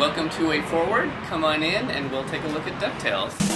Welcome to Way Forward. Come on in and we'll take a look at DuckTales.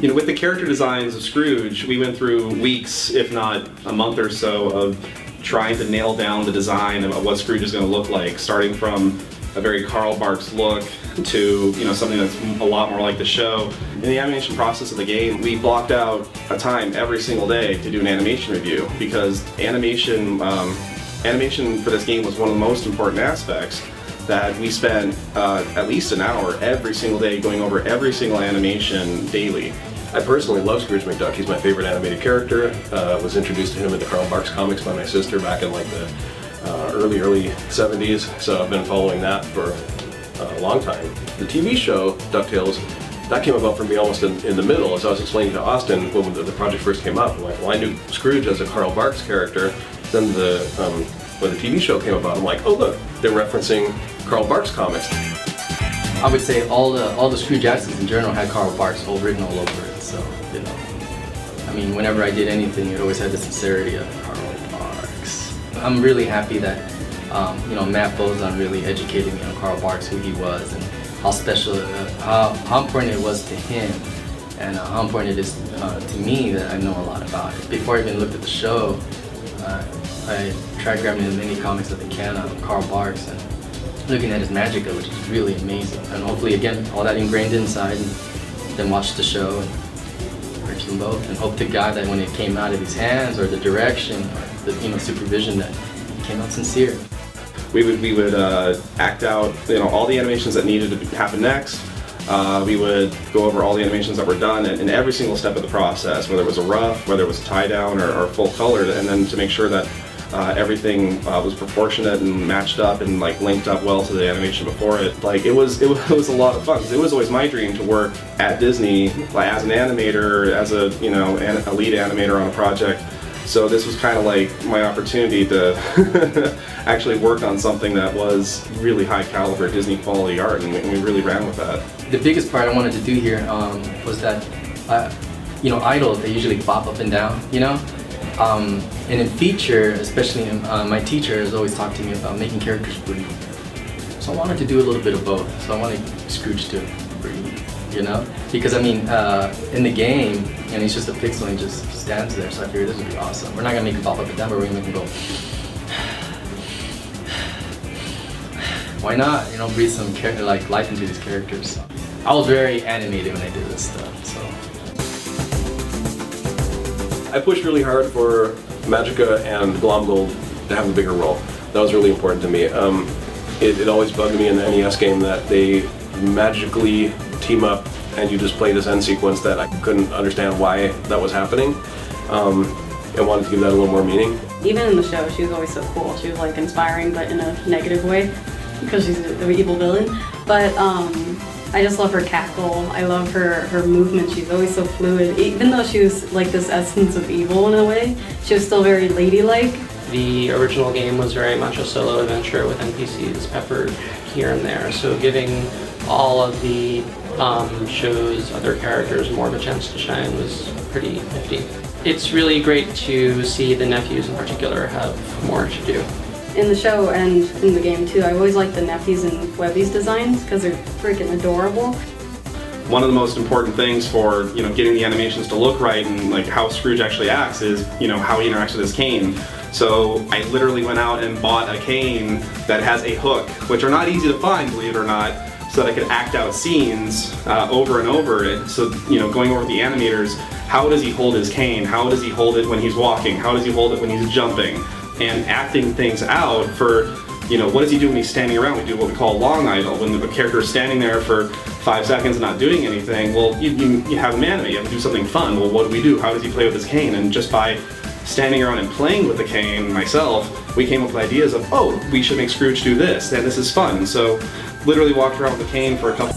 You know, with the character designs of Scrooge, we went through weeks, if not a month or so, of trying to nail down the design of what Scrooge is going to look like, starting from a very Carl Barks look to, you know, something that's a lot more like the show. In the animation process of the game, we blocked out a time every single day to do an animation review, because animation for this game was one of the most important aspects. That we spent at least an hour every single day going over every single animation daily. I personally love Scrooge McDuck. He's my favorite animated character. Was introduced to him in the Carl Barks comics by my sister back in like the early 70s, so I've been following that for a long time. The TV show, DuckTales, that came about for me almost in the middle. As I was explaining to Austin when the project first came up, I'm like, well, I knew Scrooge as a Carl Barks character. Then when the TV show came about, I'm like, oh look, they're referencing Carl Barks comics. I would say all the Scrooge accents in general had Carl Barks all written all over it. So, you know, I mean, whenever I did anything, it always had the sincerity of Carl Barks. I'm really happy that, you know, Matt Bozon really educated me on Carl Barks, who he was, and how special, how important it was to him, and how important it is to me that I know a lot about it. Before I even looked at the show, I tried grabbing as many comics as I can on Carl Barks and looking at his magica, which is really amazing. And hopefully, again, all that ingrained inside, and then watch the show and purchase them both, and hope to God that when it came out of his hands, or the direction, or the supervision, that it came out sincere. We would act out, you know, all the animations that needed to happen next. We would go over all the animations that were done in every single step of the process, whether it was a rough, whether it was a tie down, or full colored, and then to make sure that everything was proportionate and matched up and like linked up well to the animation before it. Like it was a lot of fun. It was always my dream to work at Disney as an animator, as a a lead animator on a project. So this was kind of like my opportunity to actually work on something that was really high caliber Disney quality art, and we really ran with that. The biggest part I wanted to do here was that, idols, they usually bop up and down, you know? And in feature, especially my teacher has always talked to me about making characters breathe. So I wanted to do a little bit of both. So I wanted Scrooge to breathe, you know? Because I mean, in the game, and he's just a pixel and he just stands there, so I figured this would be awesome. We're not gonna make him pop up and down, but we're gonna make him go. Why not? You know, breathe some life into these characters. So I was very animated when I did this stuff. So I pushed really hard for Magica and Glomgold to have a bigger role. That was really important to me. It always bugged me in the NES game that they magically team up and you just play this end sequence that I couldn't understand why that was happening. I wanted to give that a little more meaning. Even in the show, she was always so cool. She was like inspiring, but in a negative way, because she's an evil villain. But I just love her cackle. I love her movement. She's always so fluid. Even though she was like this essence of evil in a way, she was still very ladylike. The original game was very much a solo adventure with NPCs peppered here and there, so giving all of the show's other characters more of a chance to shine was pretty nifty. It's really great to see the nephews in particular have more to do. In the show and in the game too, I always like the nephews and Webby's designs because they're freaking adorable. One of the most important things for getting the animations to look right and like how Scrooge actually acts is how he interacts with his cane. So I literally went out and bought a cane that has a hook, which are not easy to find, believe it or not, so that I could act out scenes over and over. So going over with the animators, how does he hold his cane? How does he hold it when he's walking? How does he hold it when he's jumping? And acting things out for, what does he do when he's standing around? We do what we call a long idle. When the character is standing there for 5 seconds and not doing anything, well, you have him animate, you have to do something fun. Well, what do? How does he play with his cane? And just by standing around and playing with the cane myself, we came up with ideas of, oh, we should make Scrooge do this, and this is fun. So literally walked around with the cane for a couple